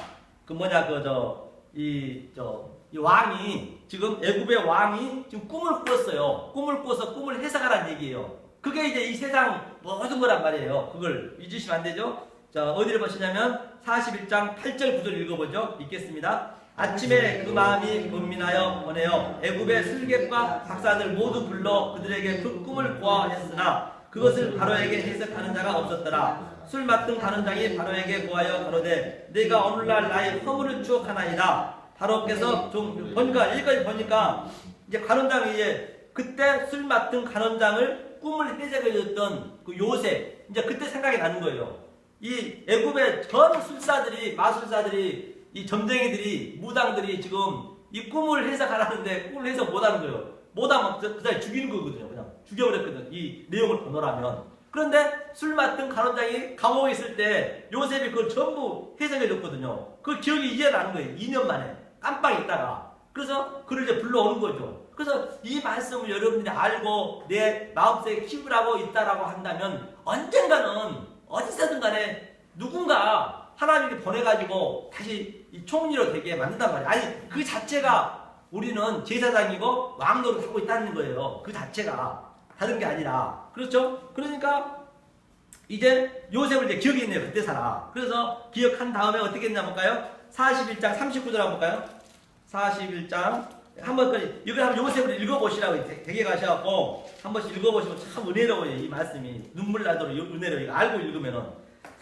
이 왕이 지금 애굽의 왕이 지금 꿈을 꿨어요. 꿈을 꿔서 꿈을 해석하라는 얘기예요. 그게 이제 이 세상 모든 거란 말이에요. 그걸 잊으시면 안 되죠. 자, 어디를 보시냐면 41장 8절 9절 읽어보죠. 읽겠습니다. 아침에 그 마음이 분민하여 보내어 애굽의 술객과 박사들 모두 불러 그들에게 그 꿈을 고하였으나 그것을 바로에게 해석하는 자가 없었더라. 술 맡은 가늠장이 바로에게 고하여 가로되 내가 오늘날 나의 허물을 추억하나이다. 바로께서 좀 보니까 여기까지 보니까 이제 간원장이 이제 그때 술 맡은 간원장을 꿈을 해석해줬던 그 요셉, 이제 그때 생각이 나는 거예요. 이 애굽의 전 술사들이, 마술사들이, 이 점쟁이들이, 무당들이 지금 이 꿈을 해석하라는데 꿈을 해석 못하는 거예요. 못하면 그 사람이 죽이는 거거든요. 그냥 죽여버렸거든. 이 내용을 보노라면. 그런데 술 맡은 간원장이 감옥에 있을 때 요셉이 그걸 전부 해석해줬거든요. 그 기억이 이제 나는 거예요. 2년 만에 깜빡 있다가. 그래서 그를 이제 불러오는 거죠. 그래서 이 말씀을 여러분들이 알고 내 마음속에 키우라고 있다라고 한다면 언젠가는 어디서든 간에 누군가 하나님께 보내가지고 다시 이 총리로 되게 만든단 말이에요. 아니 그 자체가 우리는 제사장이고 왕노릇 하고 있다는 거예요. 그 자체가 다른 게 아니라. 그렇죠? 그러니까 이제 요셉을 이제 기억이 있네요. 그때 살아. 그래서 기억한 다음에 어떻게 했나 볼까요? 41장 39절 한번 볼까요? 41장 한번 이걸 한번 요셉을 읽어보시라고 되게 가셔갖고 한 번씩 읽어보시면 참 은혜로워요. 이 말씀이 눈물 나도록 은혜로워요. 이거 알고 읽으면은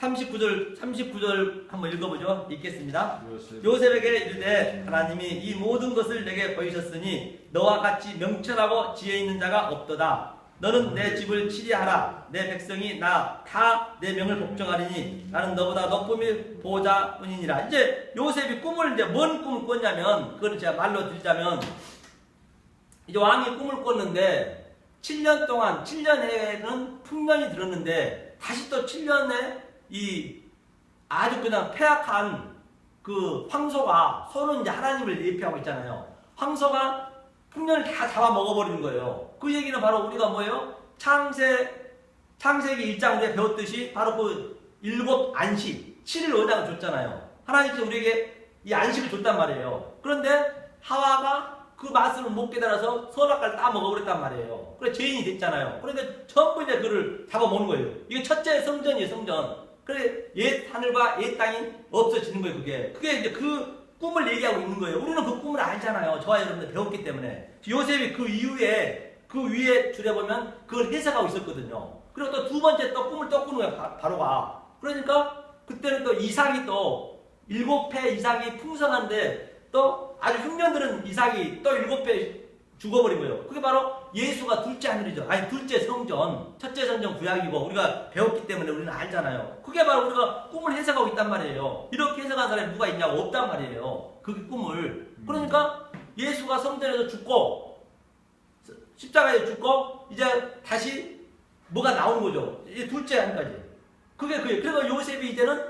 39절 한번 읽어보죠. 읽겠습니다. 요셉에게 이르되 하나님이 이 모든 것을 내게 보이셨으니 너와 같이 명철하고 지혜 있는 자가 없도다. 너는 내 집을 치리하라. 내 백성이 나 다 내 명을 복종하리니 나는 너보다 높음이 보좌뿐이니라. 이제 요셉이 꿈을 이제 뭔 꿈을 꿨냐면 그걸 제가 말로 드리자면 이제 왕이 꿈을 꿨는데 7년 동안 7년에는 풍년이 들었는데 다시 또 7년에 이 아주 그냥 폐악한 그 황소가 서로 이제 하나님을 예표하고 있잖아요. 황소가 풍년을 다 잡아먹어버리는 거예요. 그 얘기는 바로 우리가 뭐예요? 창세기 1장 우리가 배웠듯이 바로 그 7 안식, 7일 언약을 줬잖아요. 하나님께서 우리에게 이 안식을 줬단 말이에요. 그런데 하와가 그 말씀을 못 깨달아서 선악과를 다 먹어버렸단 말이에요. 그래서 죄인이 됐잖아요. 그러니까 전부 이제 그를 잡아먹는 거예요. 이게 첫째 성전이에요, 성전. 그래 옛 하늘과 옛 땅이 없어지는 거예요. 그게 이제 그 꿈을 얘기하고 있는 거예요. 우리는 그 꿈을 알잖아요. 저와 여러분들 배웠기 때문에. 요셉이 그 이후에 그 위에 줄에 보면 그걸 해석하고 있었거든요. 그리고 또 두 번째 또 꿈을 또 꾸는 거예요. 바로가. 그러니까 그때는 또 이삭이 또 7배 이삭이 풍성한데 또 아주 흉년들은 이삭이 또 7배 죽어버린 거예요. 그게 바로 예수가 둘째 하늘이죠. 아니 둘째 성전, 첫째 성전 구약이고 우리가 배웠기 때문에 우리는 알잖아요. 그게 바로 우리가 꿈을 해석하고 있단 말이에요. 이렇게 해석한 사람이 누가 있냐고 없단 말이에요. 그 꿈을. 그러니까 예수가 성전에서 죽고 십자가에 죽고 이제 다시 뭐가 나오는 거죠. 이제 둘째 하늘까지. 그게 그예요. 그래서 요셉이 이제는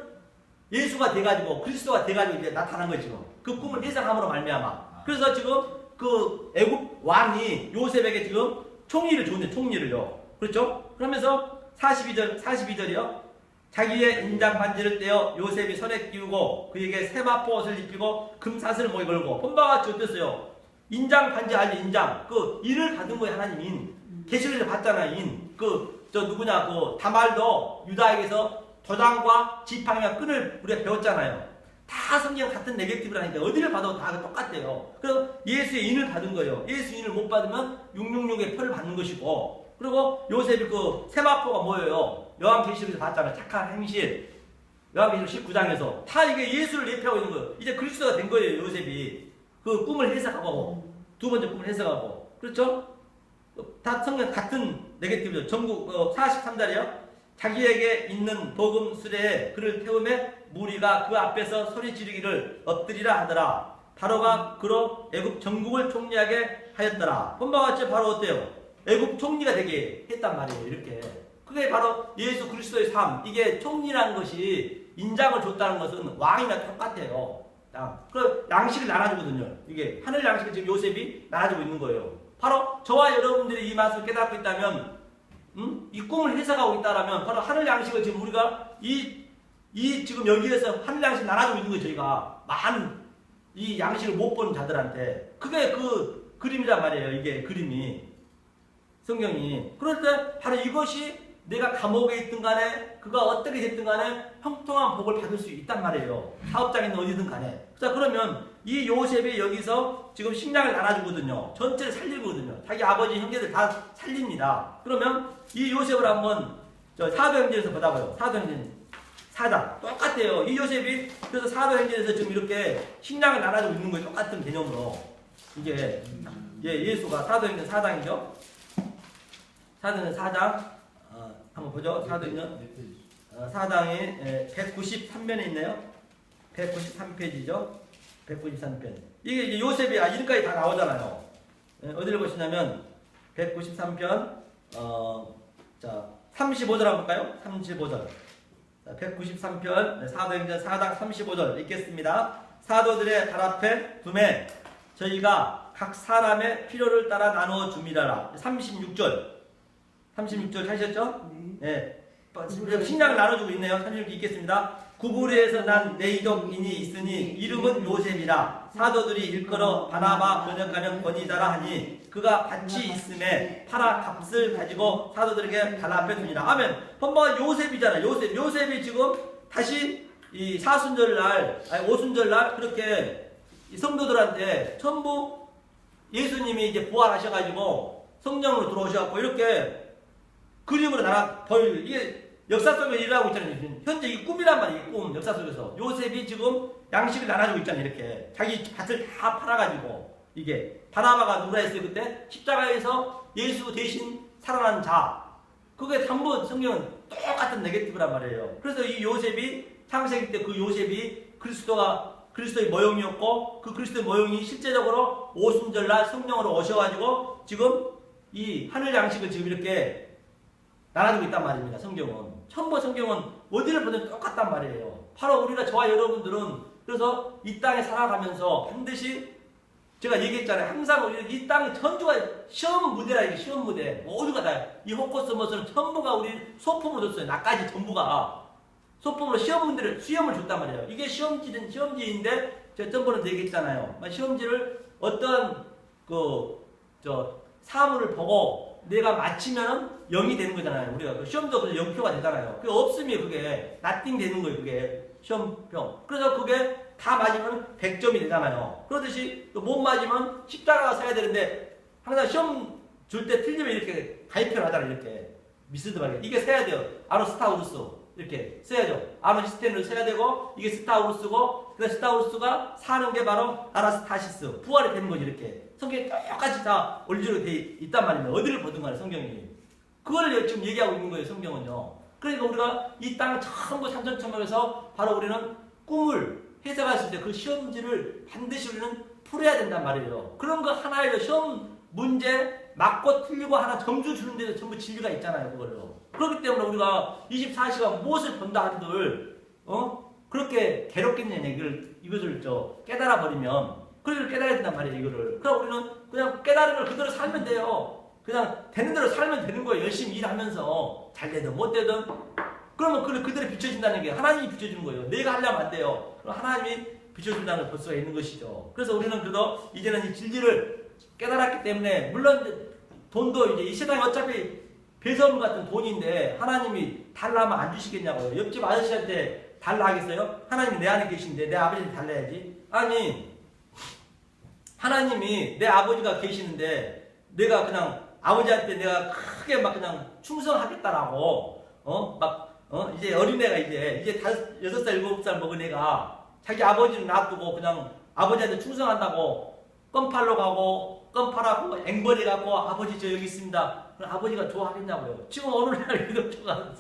예수가 돼가지고 그리스도가 돼가지고 이제 나타난 거죠. 그 꿈을 해석함으로 말미암아. 그래서 지금 그 애굽 왕이 요셉에게 지금 총리를 줬네, 총리를요. 그렇죠? 그러면서 42절이요. 자기의 인장 반지를 떼어 요셉이 손에 끼우고 그에게 세마포 옷을 입히고 금사슬을 목에 걸고 본바와 같이 어땠어요? 인장 반지 알죠? 인장. 그 인을 받은 거예요, 하나님 인. 계시록에서 봤잖아요, 인. 누구냐, 다말도 유다에게서 도장과 지팡이와 끈을 우리가 배웠잖아요. 다 성경 같은 네거티브라니까 어디를 봐도 다 똑같대요. 그래서 예수의 인을 받은 거예요. 예수 인을 못 받으면 666의 표를 받는 것이고, 그리고 요셉이 그 세마포가 뭐예요? 요한계시록에서 봤잖아요. 착한 행실. 요한계시록 19장에서 다 이게 예수를 예표하고 있는 거예요. 이제 그리스도가 된 거예요, 요셉이. 그 꿈을 해석하고 두 번째 꿈을 해석하고. 그렇죠? 다 성경 같은 네거티브죠. 전국 43절이요. 자기에게 있는 복음 수레에 그를 태우매 무리가 그 앞에서 소리 지르기를 엎드리라 하더라. 바로가 그로 애굽 전국을 총리하게 하였더라. 본바와 같이 바로 어때요? 애굽 총리가 되게 했단 말이에요. 이렇게. 그게 바로 예수 그리스도의 삶. 이게 총리라는 것이 인장을 줬다는 것은 왕이나 똑같아요. 그 양식을 나눠주거든요. 이게 하늘 양식을 지금 요셉이 나눠주고 있는 거예요. 바로 저와 여러분들이 이 맛을 깨닫고 있다면, 이 꿈을 해석하고 있다라면 바로 하늘 양식을 지금 우리가 이 지금 여기에서 하늘 양식 나눠주고 있는 거예요. 저희가 많은 이 양식을 못 보는 자들한테. 그게 그 그림이란 말이에요. 이게 그림이, 성경이. 그럴 때 바로 이것이 내가 감옥에 있든 간에 그가 어떻게 됐든 간에 형통한 복을 받을 수 있단 말이에요. 사업장이든 어디든 간에. 자, 그러면 이 요셉이 여기서 지금 식량을 나눠주거든요. 전체를 살리거든요. 자기 아버지 형제들 다 살립니다. 그러면 이 요셉을 한번 사도행전에서 보다 봐요. 사도행전 4장 똑같아요. 이 요셉이 그래서 사도행전에서 지금 이렇게 식량을 나눠주고 있는 거예요. 똑같은 개념으로. 이게 예수가 사도행전 4장이죠. 사도행전 4장 한번 보죠. 사도행전 4장이 193편에 있네요. 193페이지죠. 193편. 이게 이제 요셉이 이름까지 다 나오잖아요. 어디를 보시냐면 193편 자 35절 한번 볼까요? 35절. 193편 사도행전 4장 35절 읽겠습니다. 사도들의 발 앞에 두매 저희가 각 사람의 필요를 따라 나누어 줍니다라. 36절 하셨죠? 네. 식량을 나눠주고 있네요. 36절 읽겠습니다. 구부리에서 난 내이족인이 있으니 이름은 요셉이라. 사도들이 일컬어 바나바 번역하면 권위자라 하니 그가 밭이 있음에 팔아 값을 가지고 사도들에게 발 앞에 둡니다. 하면 본방은 요셉이잖아요. 요셉이 지금 다시 이 사순절날 오순절날 그렇게 이 성도들한테 전부 예수님이 이제 부활하셔가지고 성령으로 들어오셔갖고 이렇게 그림으로 보여요. 이게 역사 속에 일어나고 있잖아요. 현재 이 꿈이란 말이에요. 꿈 역사 속에서 요셉이 지금 양식을 나눠주고 있잖아요. 이렇게 자기 밭을 다 팔아가지고 이게 바나바가 누구라 했어요 그때? 십자가에서 예수 대신 살아난 자. 그게 전부 성경은 똑같은 네거티브란 말이에요. 그래서 이 요셉이 창세기 때 그 요셉이 그리스도의 모형이었고 그 그리스도의 모형이 실제적으로 오순절날 성령으로 오셔가지고 지금 이 하늘 양식을 지금 이렇게 나눠주고 있단 말입니다. 성경은 전부 성경은 어디를 보든 똑같단 말이에요. 바로 우리가 저와 여러분들은 그래서 이 땅에 살아가면서 반드시 제가 얘기했잖아요. 항상 우리는 이 땅이 전주가 시험 무대라 이게 시험 무대 모두가 다 이 호코스모스는 전부가 우리 소품으로 줬어요. 나까지 전부가 소품으로 시험을 줬단 말이에요. 이게 시험지인데 제가 전번에 얘기했잖아요. 시험지를 어떤 사물을 보고 내가 맞히면은 0이 되는 거잖아요. 우리가 그 시험도 그래서 0표가 되잖아요. 그게 없으면 그게 나띵 되는 거예요. 그게 시험평. 그래서 그게 다 맞으면 100점이 되잖아요. 그러듯이 못 맞으면 십자가가 서야 되는데 항상 시험 줄 때 틀리면 이렇게 가위표를 하잖아요. 이렇게 미스드 말이에요. 이게 서야 돼요. 아노스타우루스 이렇게 써야죠. 아노시스텐을 써야 되고 이게 스타우루스고 그 스타우루스가 사는 게 바로 아라스타시스 부활이 되는 거지. 이렇게 성경에 똑같이 다 올리로 돼 있단 말입니다. 어디를 보든 간에 성경이 그걸 지금 얘기하고 있는 거예요. 성경은요. 그러니까 우리가 이 땅을 전부 산전초목에서 바로 우리는 꿈을 해석했을 때 그 시험지를 반드시 우리는 풀어야 된단 말이에요. 그런 거 하나의 시험 문제 맞고 틀리고 하나 점수 주는 데도 전부 진리가 있잖아요. 그걸로. 그렇기 때문에 우리가 24시간 무엇을 본다 한들 그렇게 괴롭겠느냐 이것을 깨달아 버리면 그걸 깨달아야 된단 말이에요. 이거를. 그럼 우리는 그냥 깨달은 걸 그대로 살면 돼요. 그냥 되는 대로 살면 되는 거예요. 열심히 일하면서 잘 되든 못 되든 그러면 그대로 비춰진다는 게 하나님이 비춰주는 거예요. 내가 하려면 안 돼요. 그럼 하나님이 비춰준다는 걸 볼 수가 있는 것이죠. 그래서 우리는 그래도 이제는 이 진리를 깨달았기 때문에 물론 돈도 이제 이 세상에 어차피 배설물 같은 돈인데 하나님이 달라면 안 주시겠냐고요. 옆집 아저씨한테 달라 하겠어요? 하나님이 내 안에 계신데 내 아버지한테 달라야지. 아니 하나님이 내 아버지가 계시는데 내가 그냥 아버지한테 내가 크게 막 그냥 충성하겠다라고 이제 어린애가 이제 5살 7살 먹은 애가 자기 아버지를 놔두고 그냥 아버지한테 충성한다고 껌팔로 가고 껌팔하고 앵벌이 가고 아버지 저 여기 있습니다. 그럼 아버지가 좋아하겠냐고요. 지금 어느 날 기독교가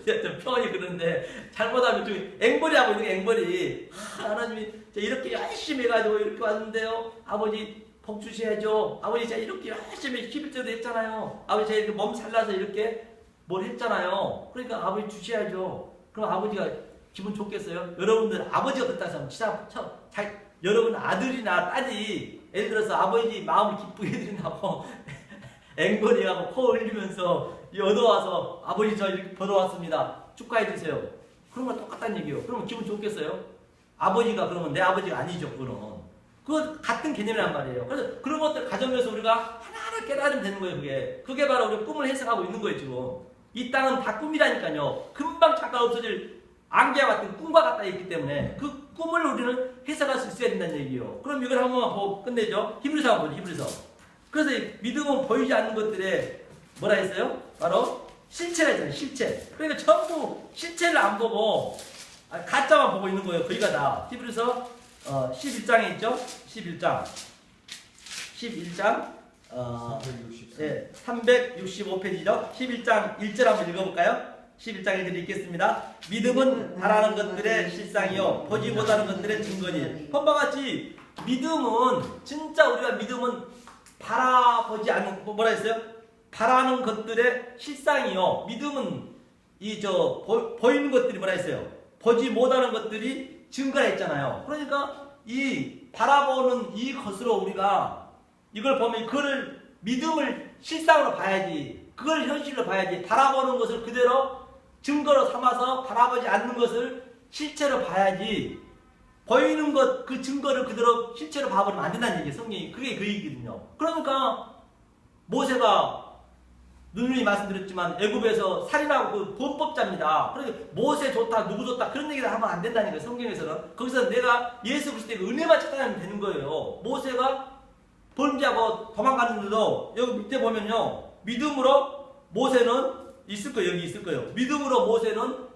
좀 표현이 그런데 잘못하면 좀 앵벌이 하고 있는 게 앵벌이 하나님이 이렇게 열심히 해가지고 이렇게 왔는데요. 아버지 복 주셔야죠. 아버지 제가 이렇게 열심히 11절도 했잖아요. 아버지 제가 이렇게 몸 살라서 이렇게 뭘 했잖아요. 그러니까 아버지 주셔야죠. 그럼 아버지가 기분 좋겠어요? 여러분들 아버지가 그렇다 해서 여러분 아들이나 딸이 예를 들어서 아버지 마음을 기쁘게 해드린다고 앵벌이하고 코 흘리면서 얻어와서 아버지 저 이렇게 벌어왔습니다. 축하해주세요. 그런 건 똑같다는 얘기예요. 그러면 기분 좋겠어요? 아버지가 그러면 내 아버지가 아니죠. 그거는. 그거 같은 개념이란 말이에요. 그래서 그런 것들 가정에서 우리가 하나하나 깨달으면 되는 거예요. 그게 바로 우리 꿈을 해석하고 있는 거예요. 지금 이 땅은 다 꿈이라니까요. 금방 잠깐 없어질 안개와 같은 꿈과 같다 있기 때문에 그 꿈을 우리는 해석할 수 있어야 된다는 얘기예요. 그럼 이걸 한번 보고 끝내죠. 히브리서 한번 보죠. 히브리서. 그래서 믿음은 보이지 않는 것들에 뭐라 했어요? 바로 실체라 했잖아요. 실체. 그러니까 전부 실체를 안 보고 가짜만 보고 있는 거예요. 거기가 다. 히브리서 11장에 있죠. 11장 365페이지죠. 11장 1절 한번 읽어볼까요? 11장 1절 읽겠습니다. 믿음은 바라는 것들의 실상이요 보지 못하는 것들의 증거니. 본바 같이 믿음은 진짜 우리가 믿음은 바라보지 않는 뭐라 했어요? 바라는 것들의 실상이요. 믿음은 보이는 것들이 뭐라 했어요? 보지 못하는 것들이 증거가 있잖아요. 그러니까 이 바라보는 이 것으로 우리가 이걸 보면 그걸 믿음을 실상으로 봐야지. 그걸 현실로 봐야지. 바라보는 것을 그대로 증거로 삼아서 바라보지 않는 것을 실체로 봐야지. 보이는 것 그 증거를 그대로 실체로 봐버리면 안 된다는 얘기예요. 성경이 그게 그 얘기거든요. 그러니까 모세가 누누이 말씀드렸지만 애굽에서 살인하고 그 범법자입니다. 그러니까 모세 좋다 누구 좋다 그런 얘기를 하면 안 된다는 거예요. 성경에서는. 거기서 내가 예수 그리스도의 은혜만 찾아내면 되는 거예요. 모세가 범죄하고 도망갔는데도 여기 밑에 보면요. 믿음으로 모세는 있을 거예요. 여기 있을 거예요. 믿음으로 모세는